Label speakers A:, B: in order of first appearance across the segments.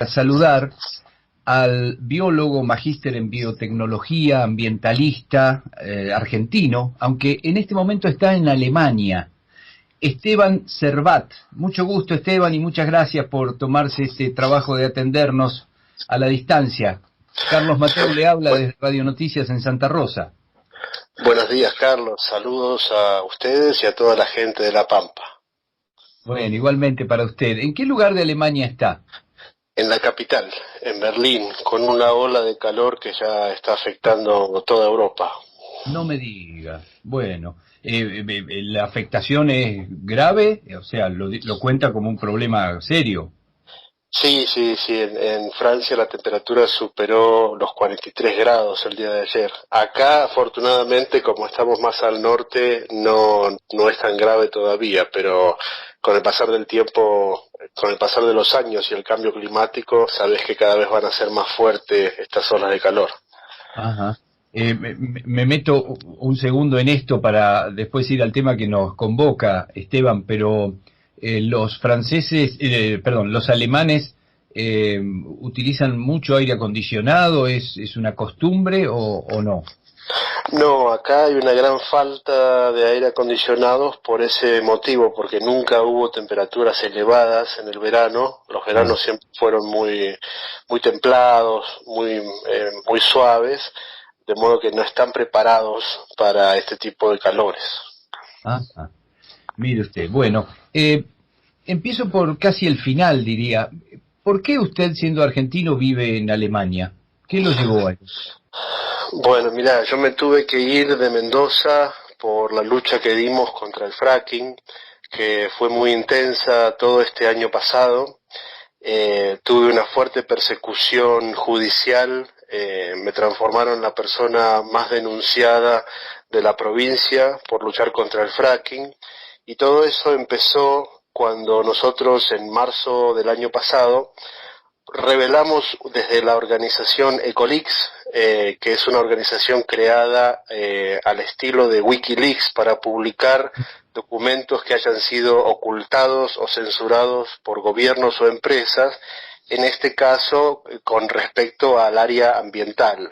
A: a saludar al biólogo magíster en biotecnología, ambientalista, argentino, aunque en este momento está en Alemania, Esteban Servat. Mucho gusto, Esteban, y muchas gracias por tomarse este trabajo de atendernos a la distancia. Carlos Mateu le habla desde Radio Noticias en Santa Rosa.
B: Buenos días, Carlos. Saludos a ustedes y a toda la gente de La Pampa.
A: Bueno, igualmente para usted. ¿En qué lugar de Alemania está?
B: En la capital, en Berlín, con una ola de calor que ya está afectando toda Europa.
A: No me diga. Bueno, ¿la afectación es grave? O sea, ¿lo cuenta como un problema serio?
B: Sí. En Francia la temperatura superó los 43 grados el día de ayer. Acá, afortunadamente, como estamos más al norte, no es tan grave todavía, pero con el pasar del tiempo, con el pasar de los años y el cambio climático, sabes que cada vez van a ser más fuertes estas olas de calor.
A: Ajá. Me meto un segundo en esto para después ir al tema que nos convoca, Esteban, pero los franceses, los alemanes utilizan mucho aire acondicionado. ¿Es una costumbre o no?
B: No, acá hay una gran falta de aire acondicionado por ese motivo, porque nunca hubo temperaturas elevadas en el verano. Los veranos siempre fueron muy templados, muy suaves, de modo que no están preparados para este tipo de calores.
A: Mire usted, bueno, empiezo por casi el final, diría. ¿Por qué usted, siendo argentino, vive en Alemania? ¿Qué lo llevó a eso?
B: Bueno, mira, yo me tuve que ir de Mendoza por la lucha que dimos contra el fracking, que fue muy intensa todo este año pasado. Tuve una fuerte persecución judicial, me transformaron en la persona más denunciada de la provincia por luchar contra el fracking, y todo eso empezó cuando nosotros en marzo del año pasado revelamos desde la organización Ecolix, que es una organización creada al estilo de Wikileaks para publicar documentos que hayan sido ocultados o censurados por gobiernos o empresas, en este caso con respecto al área ambiental.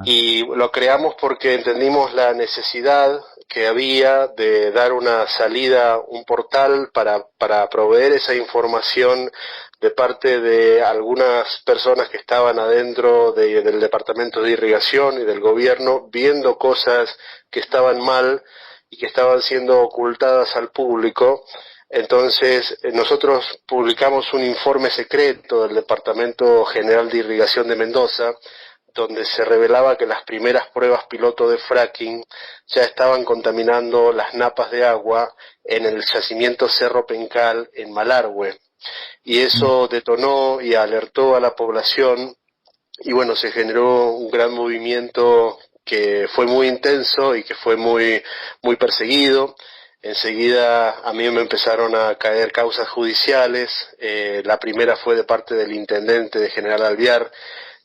B: Y lo creamos porque entendimos la necesidad que había de dar una salida, un portal para proveer esa información de parte de algunas personas que estaban adentro del Departamento de Irrigación y del gobierno, viendo cosas que estaban mal y que estaban siendo ocultadas al público. Entonces, nosotros publicamos un informe secreto del Departamento General de Irrigación de Mendoza, donde se revelaba que las primeras pruebas piloto de fracking ya estaban contaminando las napas de agua en el yacimiento Cerro Pencal en Malargüe. Y eso detonó y alertó a la población, y bueno, se generó un gran movimiento que fue muy intenso y que fue muy perseguido. Enseguida a mí me empezaron a caer causas judiciales. La primera fue de parte del intendente de General Alvear,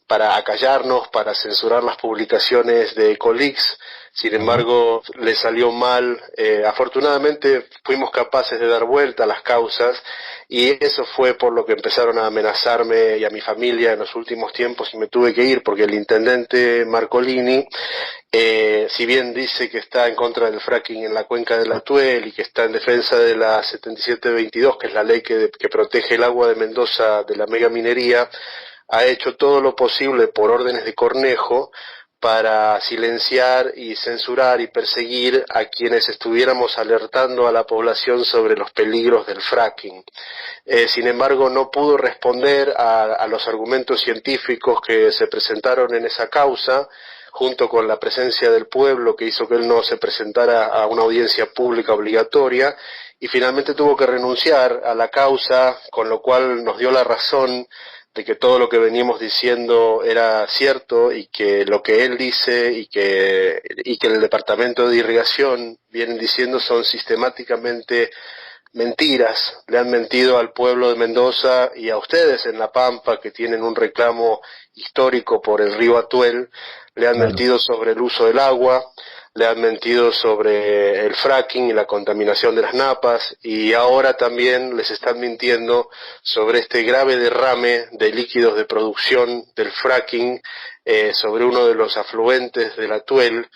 B: para acallarnos, para censurar las publicaciones de Ecolix. Sin embargo, le salió mal. Afortunadamente fuimos capaces de dar vuelta a las causas, y eso fue por lo que empezaron a amenazarme y a mi familia en los últimos tiempos, y me tuve que ir porque el intendente Marcolini, si bien dice que está en contra del fracking en la cuenca del Atuel y que está en defensa de la 7722, que es la ley que protege el agua de Mendoza de la megaminería, ha hecho todo lo posible por órdenes de Cornejo para silenciar y censurar y perseguir a quienes estuviéramos alertando a la población sobre los peligros del fracking. Sin embargo, no pudo responder a los argumentos científicos que se presentaron en esa causa, junto con la presencia del pueblo que hizo que él no se presentara a una audiencia pública obligatoria, y finalmente tuvo que renunciar a la causa, con lo cual nos dio la razón de que todo lo que veníamos diciendo era cierto, y que lo que él dice y que el Departamento de Irrigación vienen diciendo son sistemáticamente mentiras. Le han mentido al pueblo de Mendoza y a ustedes en La Pampa, que tienen un reclamo histórico por el río Atuel. Le han mentido sobre el uso del agua. le han mentido sobre el fracking y la contaminación de las napas, y ahora también les están mintiendo sobre este grave derrame de líquidos de producción del fracking sobre uno de los afluentes del Atuel,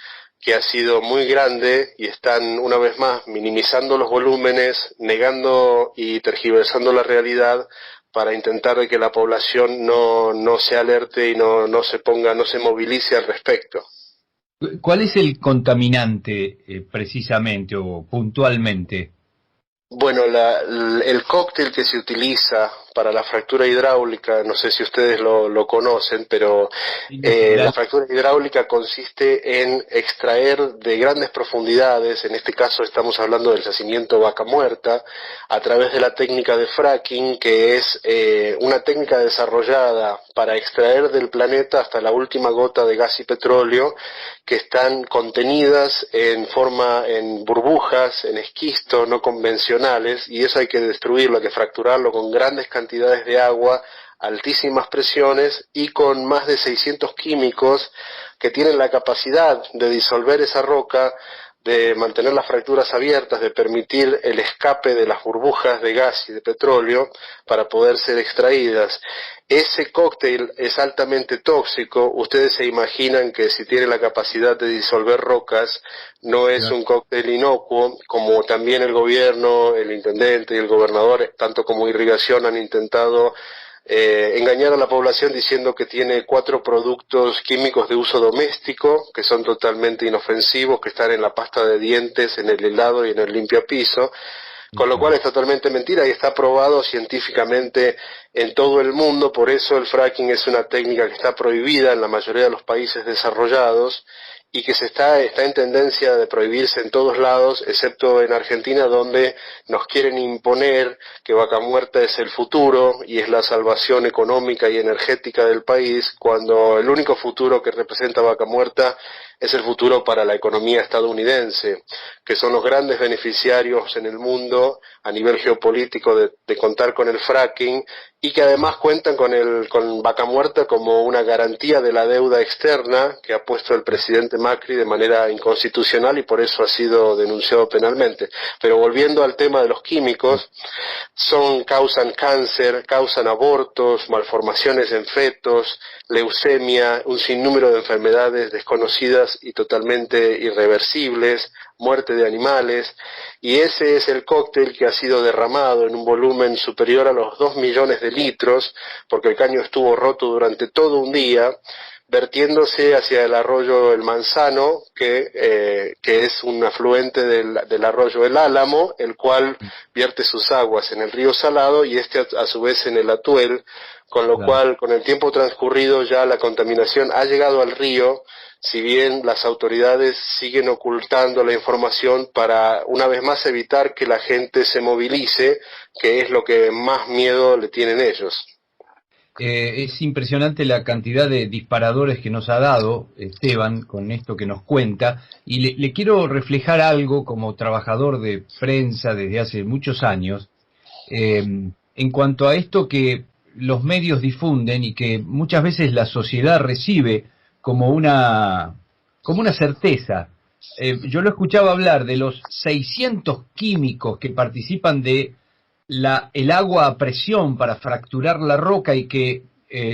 B: que ha sido muy grande, y están una vez más minimizando los volúmenes, negando y tergiversando la realidad para intentar de que la población no se alerte y no se movilice al respecto.
A: ¿Cuál es el contaminante precisamente o puntualmente?
B: Bueno, el cóctel que se utiliza para la fractura hidráulica, no sé si ustedes lo conocen, pero la fractura hidráulica consiste en extraer de grandes profundidades, en este caso estamos hablando del yacimiento Vaca Muerta, a través de la técnica de fracking, que es una técnica desarrollada para extraer del planeta hasta la última gota de gas y petróleo, que están contenidas en burbujas, en esquisto no convencionales, y eso hay que destruirlo, hay que fracturarlo con grandes cantidades de agua, altísimas presiones y con más de 600 químicos que tienen la capacidad de disolver esa roca, de mantener las fracturas abiertas, de permitir el escape de las burbujas de gas y de petróleo para poder ser extraídas. Ese cóctel es altamente tóxico. Ustedes se imaginan que si tiene la capacidad de disolver rocas, no es un cóctel inocuo, como también el gobierno, el intendente y el gobernador, tanto como Irrigación, han intentado engañar a la población diciendo que tiene 4 productos químicos de uso doméstico que son totalmente inofensivos, que están en la pasta de dientes, en el helado y en el limpiapiso, con lo cual es totalmente mentira y está probado científicamente en todo el mundo. Por eso el fracking es una técnica que está prohibida en la mayoría de los países desarrollados y que está en tendencia de prohibirse en todos lados, excepto en Argentina, donde nos quieren imponer que Vaca Muerta es el futuro y es la salvación económica y energética del país, cuando el único futuro que representa Vaca Muerta es el futuro para la economía estadounidense, que son los grandes beneficiarios en el mundo a nivel geopolítico de contar con el fracking, y que además cuentan con Vaca Muerta como una garantía de la deuda externa que ha puesto el presidente Macri de manera inconstitucional, y por eso ha sido denunciado penalmente. Pero volviendo al tema de los químicos, causan cáncer, causan abortos, malformaciones en fetos, leucemia, un sinnúmero de enfermedades desconocidas y totalmente irreversibles, muerte de animales, y ese es el cóctel que ha sido derramado en un volumen superior a los 2 millones de litros, porque el caño estuvo roto durante todo un día, vertiéndose hacia el arroyo El Manzano, que es un afluente del arroyo El Álamo, el cual vierte sus aguas en el río Salado y a su vez en el Atuel, con lo cual con el tiempo transcurrido ya la contaminación ha llegado al río, si bien las autoridades siguen ocultando la información para una vez más evitar que la gente se movilice, que es lo que más miedo le tienen ellos.
A: Es impresionante la cantidad de disparadores que nos ha dado Esteban con esto que nos cuenta, y le quiero reflejar algo como trabajador de prensa desde hace muchos años, en cuanto a esto que los medios difunden y que muchas veces la sociedad recibe como una certeza. Yo lo escuchaba hablar de los 600 químicos que participan de el agua a presión para fracturar la roca y que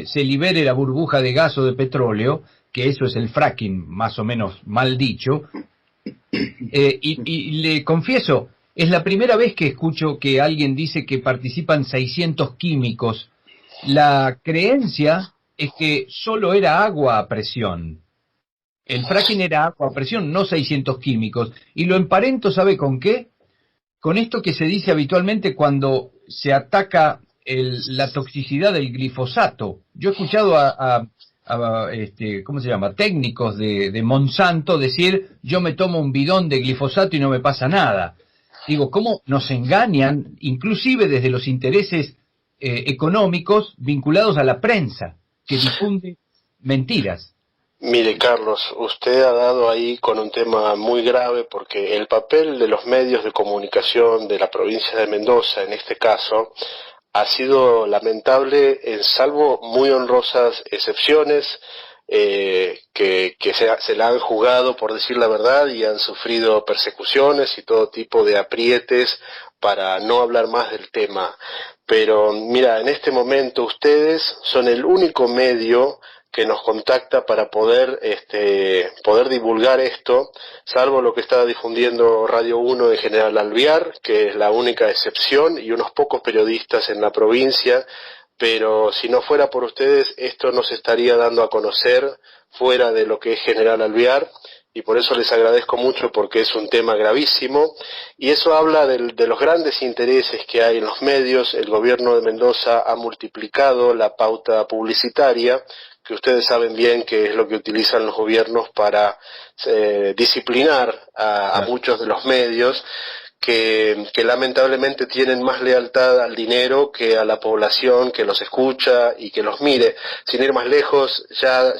A: se libere la burbuja de gas o de petróleo, que eso es el fracking, más o menos mal dicho. Y le confieso, es la primera vez que escucho que alguien dice que participan 600 químicos. La creencia es que solo era agua a presión. El fracking era agua a presión, no 600 químicos. Y lo emparento, ¿sabe con qué? Con esto que se dice habitualmente cuando se ataca la toxicidad del glifosato. Yo he escuchado ¿cómo se llama?, técnicos de Monsanto decir: yo me tomo un bidón de glifosato y no me pasa nada. Digo, ¿cómo nos engañan, inclusive desde los intereses económicos vinculados a la prensa, que difunde mentiras?
B: Mire, Carlos, usted ha dado ahí con un tema muy grave, porque el papel de los medios de comunicación de la provincia de Mendoza, en este caso, ha sido lamentable, salvo muy honrosas excepciones. que se la han jugado, por decir la verdad, y han sufrido persecuciones y todo tipo de aprietes para no hablar más del tema. Pero mira, en este momento ustedes son el único medio que nos contacta para poder divulgar esto, salvo lo que está difundiendo Radio 1 de General Alvear, que es la única excepción, y unos pocos periodistas en la provincia, pero si no fuera por ustedes, esto no se estaría dando a conocer fuera de lo que es General Alvear, y por eso les agradezco mucho, porque es un tema gravísimo, y eso habla de los grandes intereses que hay en los medios. El gobierno de Mendoza ha multiplicado la pauta publicitaria, que ustedes saben bien que es lo que utilizan los gobiernos para disciplinar a muchos de los medios, que lamentablemente tienen más lealtad al dinero que a la población que los escucha y que los mire. Sin ir más lejos, ya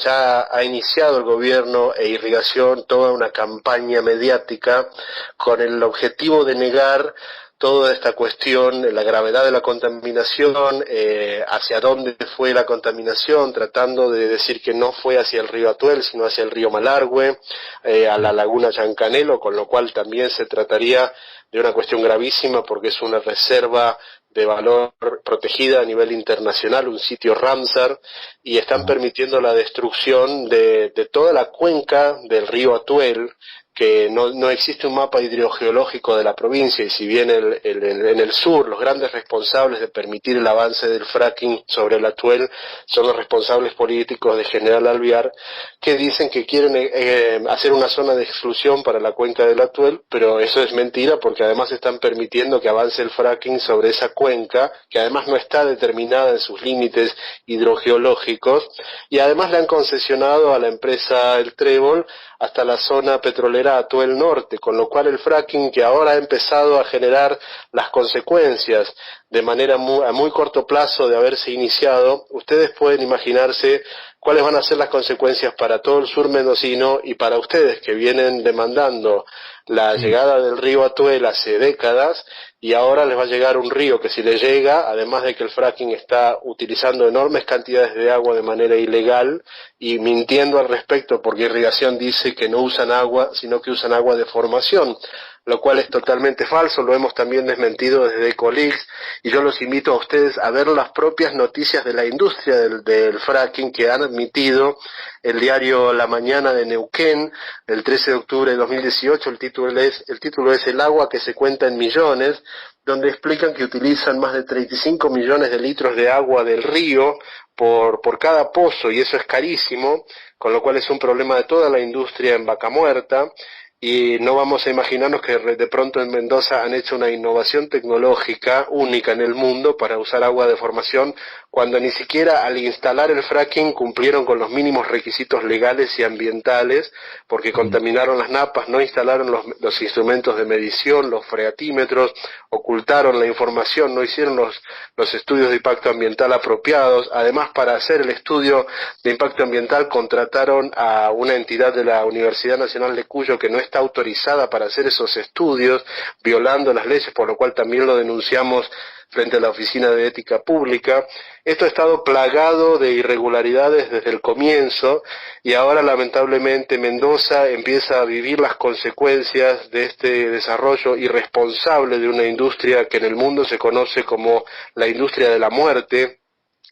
B: ha iniciado el gobierno e Irrigación toda una campaña mediática con el objetivo de negar toda esta cuestión, la gravedad de la contaminación, hacia dónde fue la contaminación, tratando de decir que no fue hacia el río Atuel, sino hacia el río Malargüe, a la laguna Chancanelo, con lo cual también se trataría de una cuestión gravísima, porque es una reserva de valor protegida a nivel internacional, un sitio Ramsar, y están permitiendo la destrucción de toda la cuenca del río Atuel, que no existe un mapa hidrogeológico de la provincia, y si bien en el sur los grandes responsables de permitir el avance del fracking sobre el Atuel son los responsables políticos de General Alvear, que dicen que quieren hacer una zona de exclusión para la cuenca del Atuel, pero eso es mentira, porque además están permitiendo que avance el fracking sobre esa cuenca, que además no está determinada en sus límites hidrogeológicos, y además le han concesionado a la empresa El Trébol hasta la zona petrolera Atuel Norte, con lo cual el fracking, que ahora ha empezado a generar las consecuencias de manera a muy corto plazo de haberse iniciado, ustedes pueden imaginarse cuáles van a ser las consecuencias para todo el sur mendocino y para ustedes, que vienen demandando la llegada del río Atuel hace décadas, y ahora les va a llegar un río que, si les llega, además de que el fracking está utilizando enormes cantidades de agua de manera ilegal y mintiendo al respecto, porque Irrigación dice que no usan agua, sino que usan agua de formación, lo cual es totalmente falso. Lo hemos también desmentido desde Ecolix, y yo los invito a ustedes a ver las propias noticias de la industria del fracking que han admitido el diario La Mañana de Neuquén, el 13 de octubre de 2018, el título es El agua que se cuenta en millones, donde explican que utilizan más de 35 millones de litros de agua del río por cada pozo, y eso es carísimo, con lo cual es un problema de toda la industria en Vaca Muerta. Y no vamos a imaginarnos que de pronto en Mendoza han hecho una innovación tecnológica única en el mundo para usar agua de formación, cuando ni siquiera al instalar el fracking cumplieron con los mínimos requisitos legales y ambientales, porque contaminaron las napas, no instalaron los instrumentos de medición, los freatímetros, ocultaron la información, no hicieron los estudios de impacto ambiental apropiados. Además, para hacer el estudio de impacto ambiental contrataron a una entidad de la Universidad Nacional de Cuyo que no está autorizada para hacer esos estudios, violando las leyes, por lo cual también lo denunciamos frente a la Oficina de Ética Pública. Esto ha estado plagado de irregularidades desde el comienzo, y ahora lamentablemente Mendoza empieza a vivir las consecuencias de este desarrollo irresponsable de una industria que en el mundo se conoce como la industria de la muerte,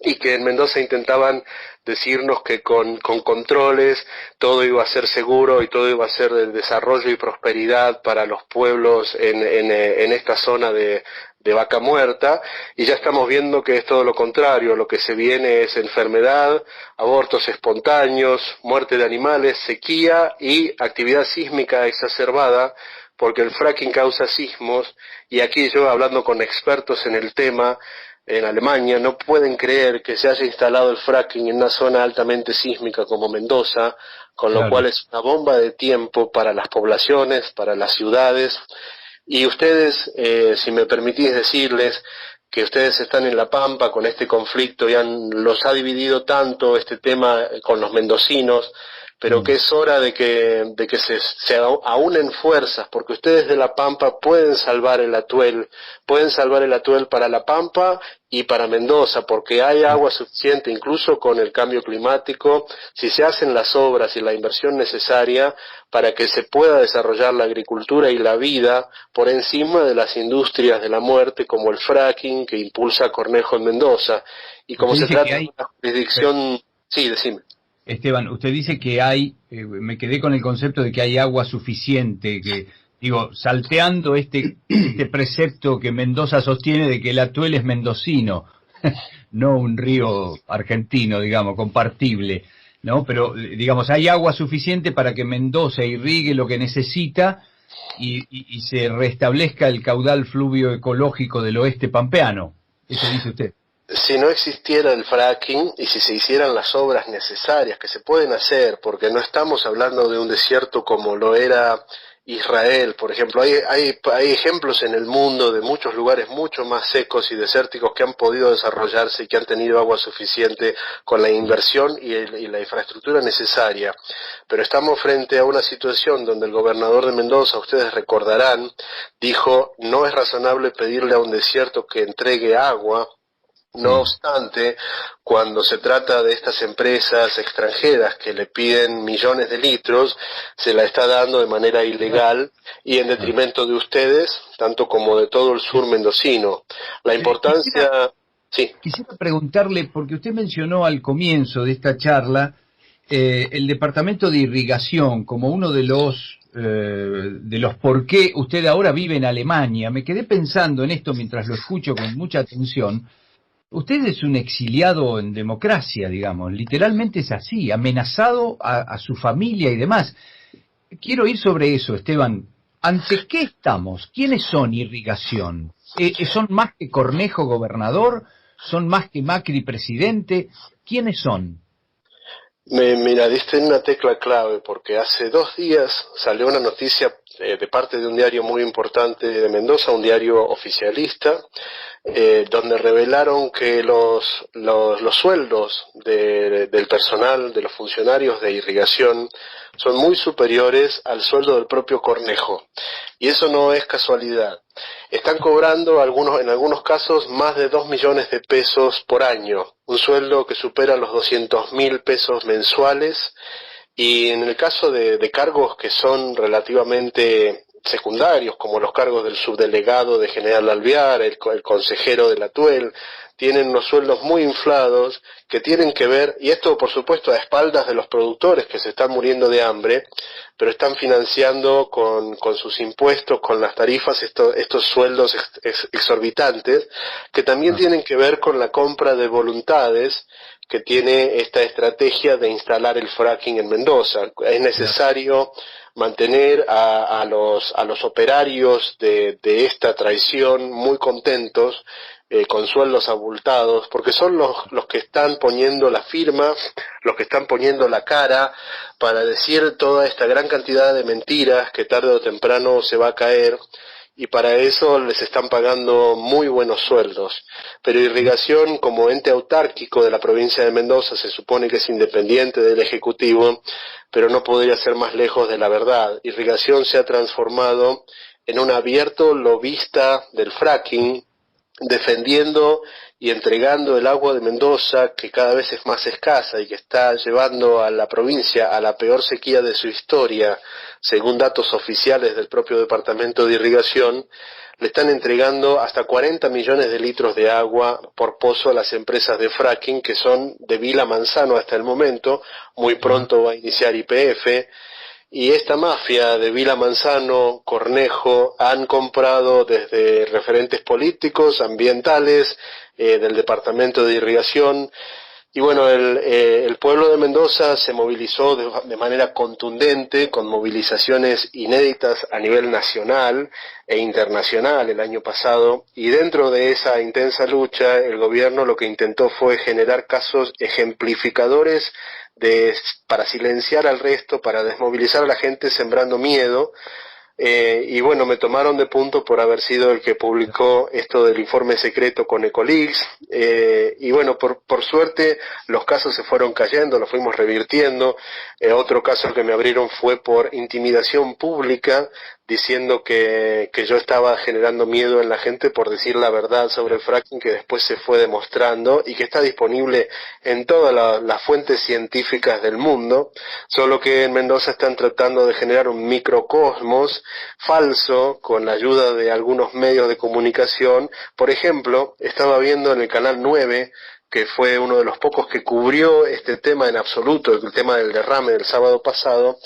B: y que en Mendoza intentaban decirnos que con controles todo iba a ser seguro y todo iba a ser de desarrollo y prosperidad para los pueblos en esta zona de Vaca Muerta, y ya estamos viendo que es todo lo contrario. Lo que se viene es enfermedad, abortos espontáneos, muerte de animales, sequía y actividad sísmica exacerbada, porque el fracking causa sismos, y aquí yo, hablando con expertos en el tema, en Alemania, no pueden creer que se haya instalado el fracking en una zona altamente sísmica como Mendoza, con lo cual es una bomba de tiempo para las poblaciones, para las ciudades. Y ustedes, si me permitís decirles, que ustedes están en La Pampa con este conflicto y los ha dividido tanto este tema con los mendocinos, pero que es hora de que se aúnen fuerzas, porque ustedes de La Pampa pueden salvar el Atuel para La Pampa y para Mendoza, porque hay agua suficiente, incluso con el cambio climático, si se hacen las obras y la inversión necesaria para que se pueda desarrollar la agricultura y la vida por encima de las industrias de la muerte, como el fracking que impulsa Cornejo en Mendoza. Y como se trata de una jurisdicción... Sí, decime.
A: Esteban, usted dice que hay, me quedé con el concepto de que hay agua suficiente, que, digo, salteando este precepto que Mendoza sostiene de que el Atuel es mendocino, no un río argentino, digamos, compartible, ¿no? Pero, digamos, hay agua suficiente para que Mendoza irrigue lo que necesita y se restablezca el caudal fluvio ecológico del oeste pampeano. Eso dice usted.
B: Si no existiera el fracking y si se hicieran las obras necesarias que se pueden hacer, porque no estamos hablando de un desierto como lo era Israel, por ejemplo, hay ejemplos en el mundo de muchos lugares mucho más secos y desérticos que han podido desarrollarse y que han tenido agua suficiente con la inversión y la infraestructura necesaria, pero estamos frente a una situación donde el gobernador de Mendoza, ustedes recordarán, dijo: no es razonable pedirle a un desierto que entregue agua. No obstante, cuando se trata de estas empresas extranjeras que le piden millones de litros, se la está dando de manera ilegal y en detrimento de ustedes, tanto como de todo el sur mendocino. La importancia...
A: Quisiera preguntarle, porque usted mencionó al comienzo de esta charla el Departamento de Irrigación como uno de los por qué usted ahora vive en Alemania. Me quedé pensando en esto mientras lo escucho con mucha atención. Usted es un exiliado en democracia, digamos, literalmente es así, amenazado a su familia y demás. Quiero ir sobre eso, Esteban. ¿Ante qué estamos? ¿Quiénes son Irrigación? ¿Son más que Cornejo gobernador? ¿Son más que Macri presidente? ¿Quiénes son?
B: Mira, diste en una tecla clave, porque hace 2 días salió una noticia de parte de un diario muy importante de Mendoza, un diario oficialista, donde revelaron que los sueldos del personal, de los funcionarios de irrigación, son muy superiores al sueldo del propio Cornejo. Y eso no es casualidad. Están cobrando en algunos casos más de 2 millones de pesos por año, un sueldo que supera los 200.000 pesos mensuales, y en el caso de cargos que son relativamente secundarios, como los cargos del subdelegado de General Alvear, el consejero del Atuel, tienen unos sueldos muy inflados que tienen que ver, y esto por supuesto a espaldas de los productores que se están muriendo de hambre, pero están financiando con sus impuestos, con las tarifas, estos sueldos exorbitantes, que también tienen que ver con la compra de voluntades que tiene esta estrategia de instalar el fracking en Mendoza. Es necesario mantener a los operarios de esta traición muy contentos, con sueldos abultados, porque son los que están poniendo la firma, los que están poniendo la cara para decir toda esta gran cantidad de mentiras que tarde o temprano se va a caer, y para eso les están pagando muy buenos sueldos. Pero Irrigación, como ente autárquico de la provincia de Mendoza, se supone que es independiente del Ejecutivo, pero no podría ser más lejos de la verdad. Irrigación se ha transformado en un abierto lobista del fracking, defendiendo y entregando el agua de Mendoza, que cada vez es más escasa y que está llevando a la provincia a la peor sequía de su historia, según datos oficiales del propio Departamento de Irrigación. Le están entregando hasta 40 millones de litros de agua por pozo a las empresas de fracking, que son de Vila Manzano hasta el momento. Muy pronto va a iniciar YPF. Y esta mafia de Vila Manzano, Cornejo, han comprado desde referentes políticos, ambientales, del Departamento de Irrigación. Y bueno, el pueblo de Mendoza se movilizó de manera contundente, con movilizaciones inéditas a nivel nacional e internacional el año pasado, y dentro de esa intensa lucha el gobierno lo que intentó fue generar casos ejemplificadores para silenciar al resto, para desmovilizar a la gente sembrando miedo, Y bueno, me tomaron de punto por haber sido el que publicó esto del informe secreto con Ecoleaks. Y bueno, por suerte los casos se fueron cayendo, los fuimos revirtiendo. Otro caso que me abrieron fue por intimidación pública, diciendo que yo estaba generando miedo en la gente por decir la verdad sobre el fracking, que después se fue demostrando y que está disponible en todas las fuentes científicas del mundo, solo que en Mendoza están tratando de generar un microcosmos falso con la ayuda de algunos medios de comunicación. Por ejemplo, estaba viendo en el canal 9, que fue uno de los pocos que cubrió este tema en absoluto, el tema del derrame del sábado pasado,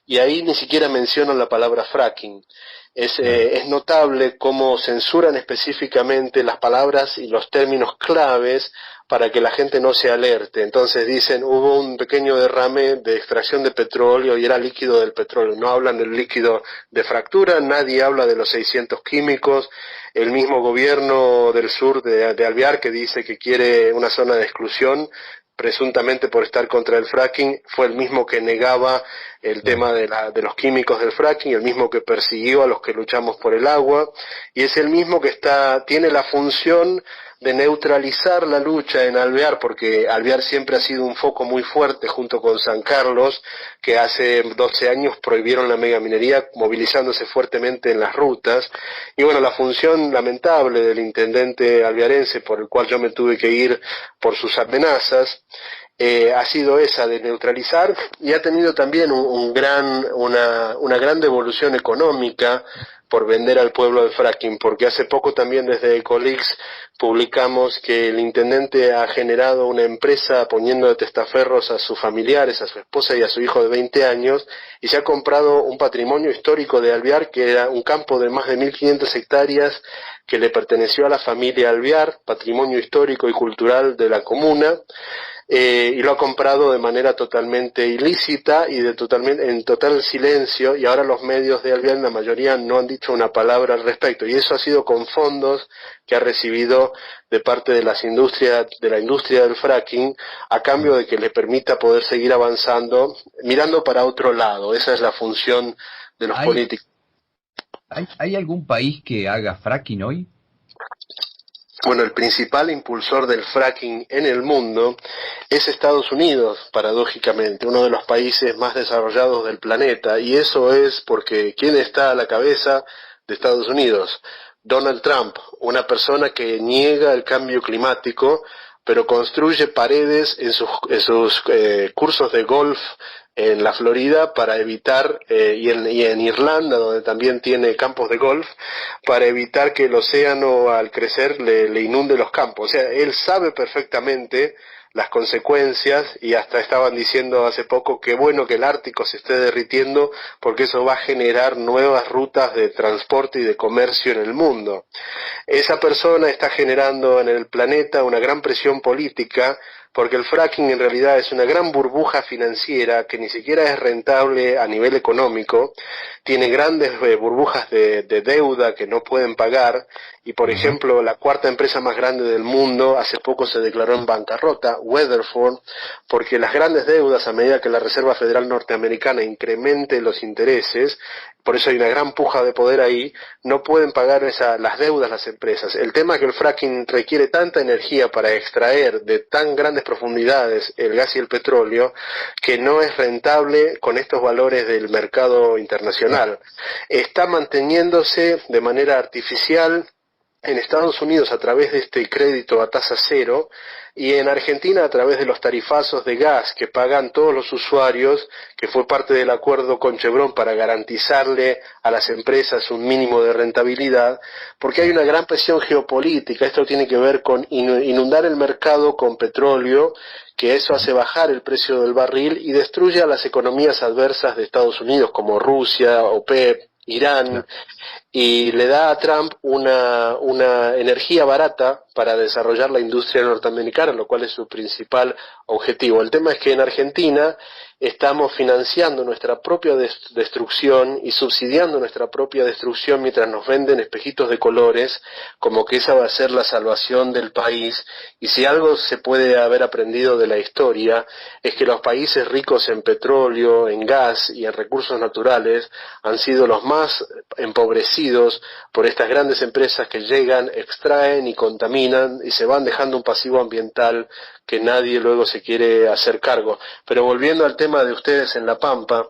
B: y ahí ni siquiera mencionan la palabra fracking. Es notable cómo censuran específicamente las palabras y los términos claves para que la gente no se alerte. Entonces dicen, hubo un pequeño derrame de extracción de petróleo y era líquido del petróleo. No hablan del líquido de fractura, nadie habla de los 600 químicos. El mismo gobierno del sur de Alvear, que dice que quiere una zona de exclusión, presuntamente por estar contra el fracking, fue el mismo que negaba el tema de los químicos del fracking, el mismo que persiguió a los que luchamos por el agua, y es el mismo que tiene la función de neutralizar la lucha en Alvear, porque Alvear siempre ha sido un foco muy fuerte junto con San Carlos, que hace 12 años prohibieron la megaminería, movilizándose fuertemente en las rutas. Y bueno, la función lamentable del intendente alvearense, por el cual yo me tuve que ir por sus amenazas, ha sido esa de neutralizar, y ha tenido también una gran devolución económica por vender al pueblo el fracking, porque hace poco también desde Ecoleaks publicamos que el intendente ha generado una empresa poniendo de testaferros a sus familiares, a su esposa y a su hijo de 20 años, y se ha comprado un patrimonio histórico de Alvear, que era un campo de más de 1.500 hectáreas que le perteneció a la familia Alvear, patrimonio histórico y cultural de la comuna, y lo ha comprado de manera totalmente ilícita y en total silencio, y ahora los medios de Alvear, la mayoría, no han dicho una palabra al respecto, y eso ha sido con fondos que ha recibido de parte de la industria del fracking, a cambio de que le permita poder seguir avanzando, mirando para otro lado. Esa es la función de los políticos.
A: ¿Hay algún país que haga fracking hoy?
B: Bueno, el principal impulsor del fracking en el mundo es Estados Unidos, paradójicamente, uno de los países más desarrollados del planeta, y eso es porque ¿quién está a la cabeza de Estados Unidos? Donald Trump, una persona que niega el cambio climático, pero construye paredes en sus cursos de golf en la Florida para evitar, y en Irlanda, donde también tiene campos de golf, para evitar que el océano al crecer le inunde los campos. O sea, él sabe perfectamente las consecuencias, y hasta estaban diciendo hace poco que bueno que el Ártico se esté derritiendo, porque eso va a generar nuevas rutas de transporte y de comercio en el mundo. Esa persona está generando en el planeta una gran presión política, porque el fracking en realidad es una gran burbuja financiera que ni siquiera es rentable a nivel económico, tiene grandes burbujas de deuda que no pueden pagar, y por ejemplo la cuarta empresa más grande del mundo hace poco se declaró en bancarrota, Weatherford, porque las grandes deudas, a medida que la Reserva Federal Norteamericana incremente los intereses, por eso hay una gran puja de poder ahí, no pueden pagar las deudas las empresas. El tema es que el fracking requiere tanta energía para extraer de tan grandes profundidades el gas y el petróleo, que no es rentable con estos valores del mercado internacional. Está manteniéndose de manera artificial en Estados Unidos a través de este crédito a tasa cero, y en Argentina a través de los tarifazos de gas que pagan todos los usuarios, que fue parte del acuerdo con Chevron para garantizarle a las empresas un mínimo de rentabilidad, porque hay una gran presión geopolítica. Esto tiene que ver con inundar el mercado con petróleo, que eso hace bajar el precio del barril y destruye a las economías adversas de Estados Unidos, como Rusia, OPEP, Irán, y le da a Trump una energía barata para desarrollar la industria norteamericana, lo cual es su principal objetivo. El tema es que en Argentina estamos financiando nuestra propia destrucción y subsidiando nuestra propia destrucción mientras nos venden espejitos de colores, como que esa va a ser la salvación del país. Y si algo se puede haber aprendido de la historia, es que los países ricos en petróleo, en gas y en recursos naturales han sido los más empobrecidos por estas grandes empresas que llegan, extraen y contaminan y se van dejando un pasivo ambiental que nadie luego se quiere hacer cargo. Pero volviendo al tema de ustedes en La Pampa,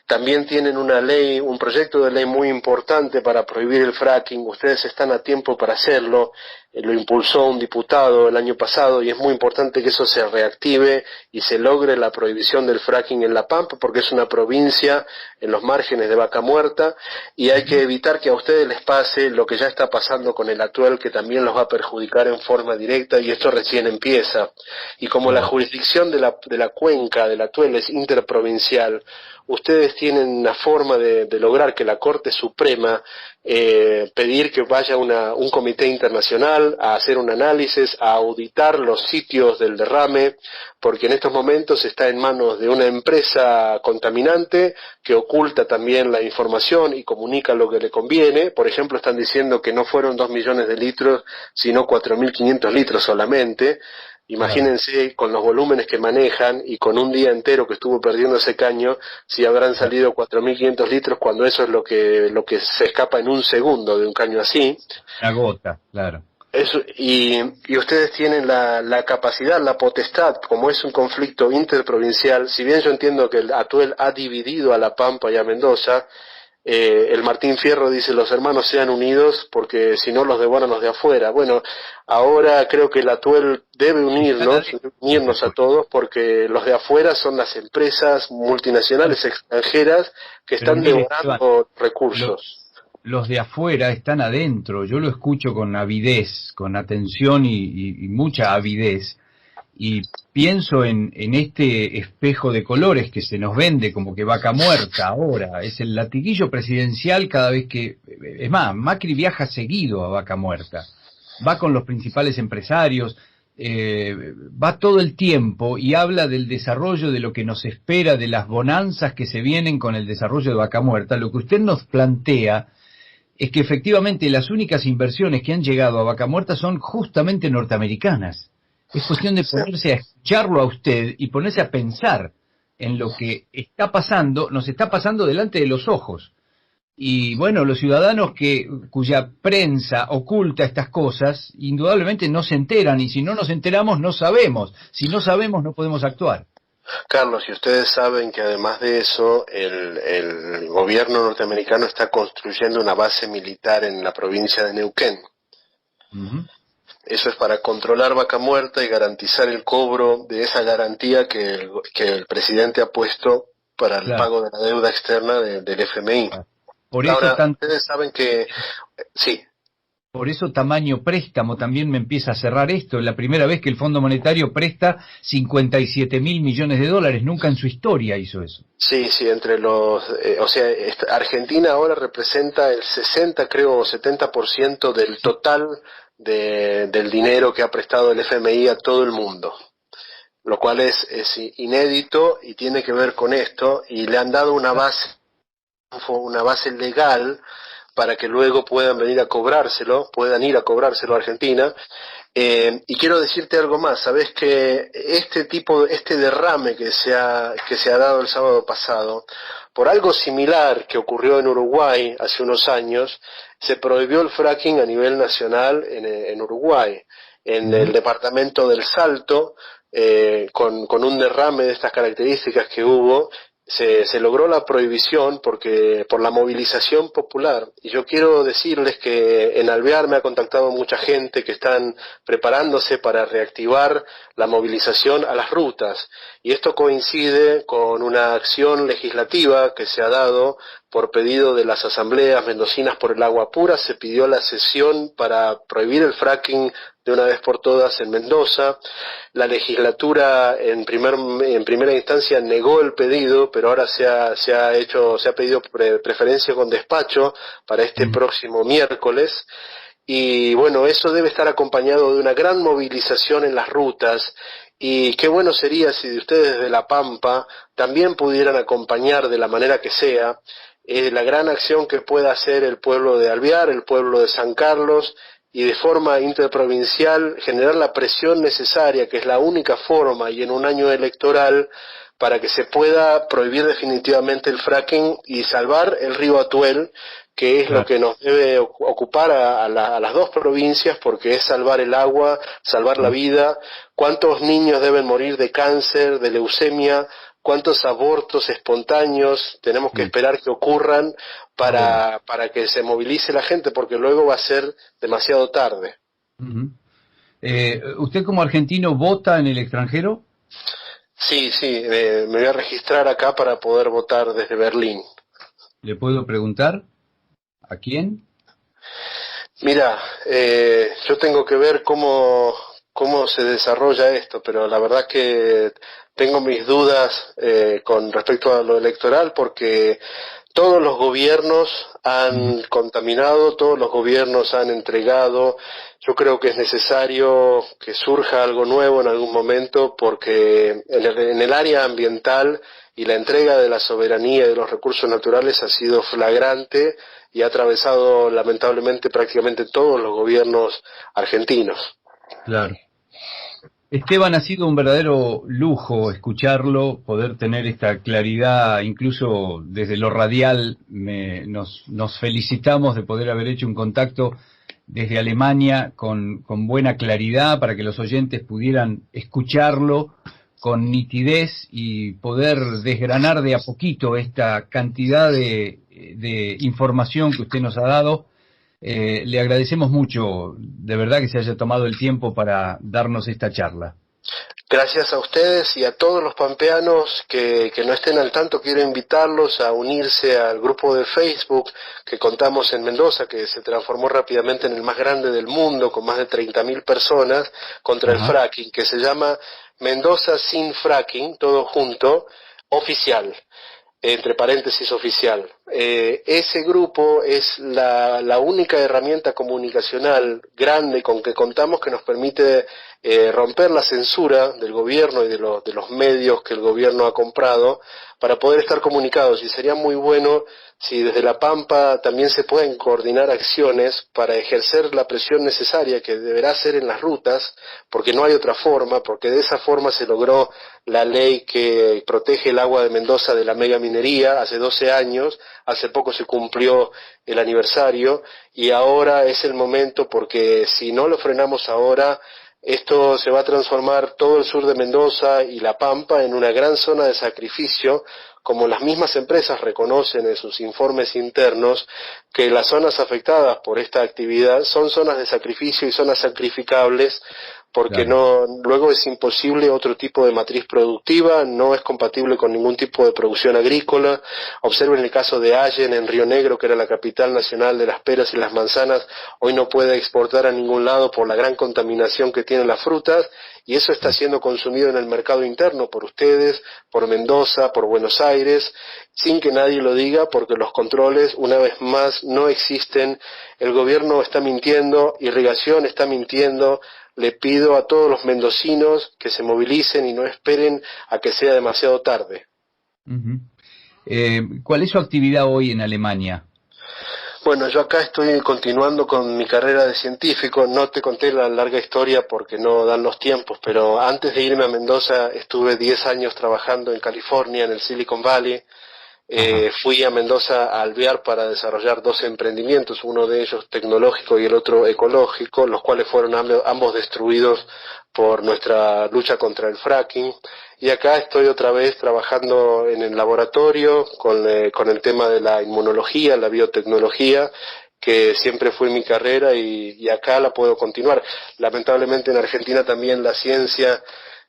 B: también tienen una ley, un proyecto de ley muy importante para prohibir el fracking. Ustedes están a tiempo para hacerlo. Lo impulsó un diputado el año pasado y es muy importante que eso se reactive y se logre la prohibición del fracking en La Pampa, porque es una provincia en los márgenes de Vaca Muerta y hay que evitar que a ustedes les pase lo que ya está pasando con el Atuel, que también los va a perjudicar en forma directa, y esto recién empieza. Y como la jurisdicción de la cuenca del Atuel es interprovincial, ustedes tienen una forma de lograr que la Corte Suprema pedir que vaya un comité internacional a hacer un análisis, a auditar los sitios del derrame, porque en estos momentos está en manos de una empresa contaminante que oculta también la información y comunica lo que le conviene. Por ejemplo, están diciendo que no fueron 2 millones de litros, sino 4.500 litros solamente. Imagínense con los volúmenes que manejan y con un día entero que estuvo perdiendo ese caño, si habrán salido 4.500 litros cuando eso es lo que se escapa en un segundo de un caño así.
A: Una gota, claro.
B: Eso, y ustedes tienen la capacidad, la potestad, como es un conflicto interprovincial, si bien yo entiendo que el Atuel ha dividido a La Pampa y a Mendoza, el Martín Fierro dice los hermanos sean unidos porque si no los devoran los de afuera. Bueno, ahora creo que el Atuel debe unirnos a todos, porque los de afuera son las empresas multinacionales extranjeras que están devorando recursos.
A: Los de afuera están adentro, yo lo escucho con avidez, con atención y mucha avidez, y pienso en este espejo de colores que se nos vende como que Vaca Muerta ahora, es el latiguillo presidencial cada vez que... Es más, Macri viaja seguido a Vaca Muerta, va con los principales empresarios, va todo el tiempo y habla del desarrollo, de lo que nos espera, de las bonanzas que se vienen con el desarrollo de Vaca Muerta. Lo que usted nos plantea es que efectivamente las únicas inversiones que han llegado a Vaca Muerta son justamente norteamericanas. Es cuestión de ponerse a escucharlo a usted y ponerse a pensar en lo que está pasando, nos está pasando delante de los ojos. Y bueno, los ciudadanos cuya prensa oculta estas cosas, indudablemente no se enteran, y si no nos enteramos no sabemos. Si no sabemos no podemos actuar.
B: Carlos, y ustedes saben que además de eso, el gobierno norteamericano está construyendo una base militar en la provincia de Neuquén. Eso es para controlar Vaca Muerta y garantizar el cobro de esa garantía que el presidente ha puesto para el pago de la deuda externa del FMI.
A: Por eso
B: ahora, ustedes saben que... Sí.
A: Por eso tamaño préstamo también me empieza a cerrar esto. Es la primera vez que el Fondo Monetario presta 57.000 millones de dólares. Nunca en su historia hizo eso.
B: Sí, entre los... Argentina ahora representa el 60, creo, o 70% del total del dinero que ha prestado el FMI a todo el mundo, lo cual es inédito y tiene que ver con esto, y le han dado una base legal para que luego puedan ir a cobrárselo a Argentina. Y quiero decirte algo más. Sabes que este derrame que se ha dado el sábado pasado, por algo similar que ocurrió en Uruguay hace unos años, se prohibió el fracking a nivel nacional en Uruguay, en el departamento del Salto, con un derrame de estas características que hubo. Se logró la prohibición por la movilización popular. Y yo quiero decirles que en Alvear me ha contactado mucha gente que están preparándose para reactivar la movilización a las rutas. Y esto coincide con una acción legislativa que se ha dado por pedido de las asambleas mendocinas por el agua pura. Se pidió la sesión para prohibir el fracking de una vez por todas en Mendoza. La legislatura en primera instancia negó el pedido, pero ahora se ha pedido preferencia con despacho para este próximo miércoles. Y bueno, eso debe estar acompañado de una gran movilización en las rutas y qué bueno sería si ustedes de La Pampa también pudieran acompañar de la manera que sea la gran acción que pueda hacer el pueblo de Alvear, el pueblo de San Carlos, y de forma interprovincial generar la presión necesaria, que es la única forma, y en un año electoral, para que se pueda prohibir definitivamente el fracking y salvar el río Atuel, que es lo que nos debe ocupar a las dos provincias, porque es salvar el agua, salvar la vida. ¿Cuántos niños deben morir de cáncer, de leucemia? ¿Cuántos abortos espontáneos tenemos que esperar que ocurran para que se movilice la gente? Porque luego va a ser demasiado tarde.
A: ¿Usted como argentino vota en el extranjero?
B: Sí, me voy a registrar acá para poder votar desde Berlín.
A: ¿Le puedo preguntar a quién?
B: Mira, yo tengo que ver cómo se desarrolla esto, pero la verdad que tengo mis dudas con respecto a lo electoral, porque todos los gobiernos han contaminado, todos los gobiernos han entregado. Yo creo que es necesario que surja algo nuevo en algún momento, porque en el área ambiental y la entrega de la soberanía y de los recursos naturales ha sido flagrante y ha atravesado lamentablemente prácticamente todos los gobiernos argentinos.
A: Claro. Esteban, ha sido un verdadero lujo escucharlo, poder tener esta claridad, incluso desde lo radial nos felicitamos de poder haber hecho un contacto desde Alemania con buena claridad para que los oyentes pudieran escucharlo con nitidez y poder desgranar de a poquito esta cantidad de información que usted nos ha dado. Le agradecemos mucho, de verdad, que se haya tomado el tiempo para darnos esta charla.
B: Gracias a ustedes y a todos los pampeanos que no estén al tanto. Quiero invitarlos a unirse al grupo de Facebook que contamos en Mendoza, que se transformó rápidamente en el más grande del mundo, con más de 30.000 personas contra el fracking, que se llama Mendoza Sin Fracking, todo junto, oficial, entre paréntesis oficial. Ese grupo es la única herramienta comunicacional grande con que contamos, que nos permite romper la censura del gobierno y de los medios que el gobierno ha comprado para poder estar comunicados. Y sería muy bueno si desde La Pampa también se pueden coordinar acciones para ejercer la presión necesaria que deberá ser en las rutas, porque no hay otra forma, porque de esa forma se logró la ley que protege el agua de Mendoza de la megaminería hace 12 años, hace poco se cumplió el aniversario y ahora es el momento, porque si no lo frenamos ahora, esto se va a transformar todo el sur de Mendoza y La Pampa en una gran zona de sacrificio, como las mismas empresas reconocen en sus informes internos, que las zonas afectadas por esta actividad son zonas de sacrificio y zonas sacrificables, porque luego es imposible otro tipo de matriz productiva, no es compatible con ningún tipo de producción agrícola. Observen el caso de Allen en Río Negro, que era la capital nacional de las peras y las manzanas, hoy no puede exportar a ningún lado por la gran contaminación que tienen las frutas, y eso está siendo consumido en el mercado interno por ustedes, por Mendoza, por Buenos Aires, sin que nadie lo diga, porque los controles, una vez más, no existen. El gobierno está mintiendo, Irrigación está mintiendo. Le pido a todos los mendocinos que se movilicen y no esperen a que sea demasiado tarde.
A: ¿Cuál es su actividad hoy en Alemania?
B: Bueno, yo acá estoy continuando con mi carrera de científico. No te conté la larga historia porque no dan los tiempos, pero antes de irme a Mendoza estuve 10 años trabajando en California, en el Silicon Valley. Fui a Mendoza a Alvear para desarrollar 2 emprendimientos, uno de ellos tecnológico y el otro ecológico, los cuales fueron ambos destruidos por nuestra lucha contra el fracking. Y acá estoy otra vez trabajando en el laboratorio con el tema de la inmunología, la biotecnología, que siempre fue mi carrera y acá la puedo continuar. Lamentablemente en Argentina también la ciencia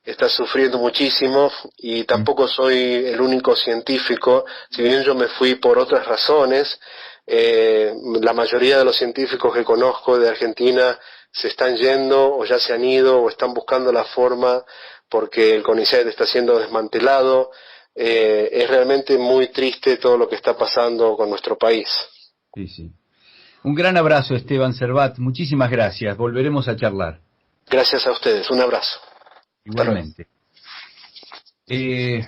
B: está sufriendo muchísimo y tampoco soy el único científico, si bien yo me fui por otras razones. La mayoría de los científicos que conozco de Argentina se están yendo o ya se han ido o están buscando la forma porque el CONICET está siendo desmantelado. Es realmente muy triste todo lo que está pasando con nuestro país.
A: Sí. Un gran abrazo, Esteban Servat, muchísimas gracias, volveremos a charlar.
B: Gracias a ustedes, un abrazo.
A: Igualmente. Salud.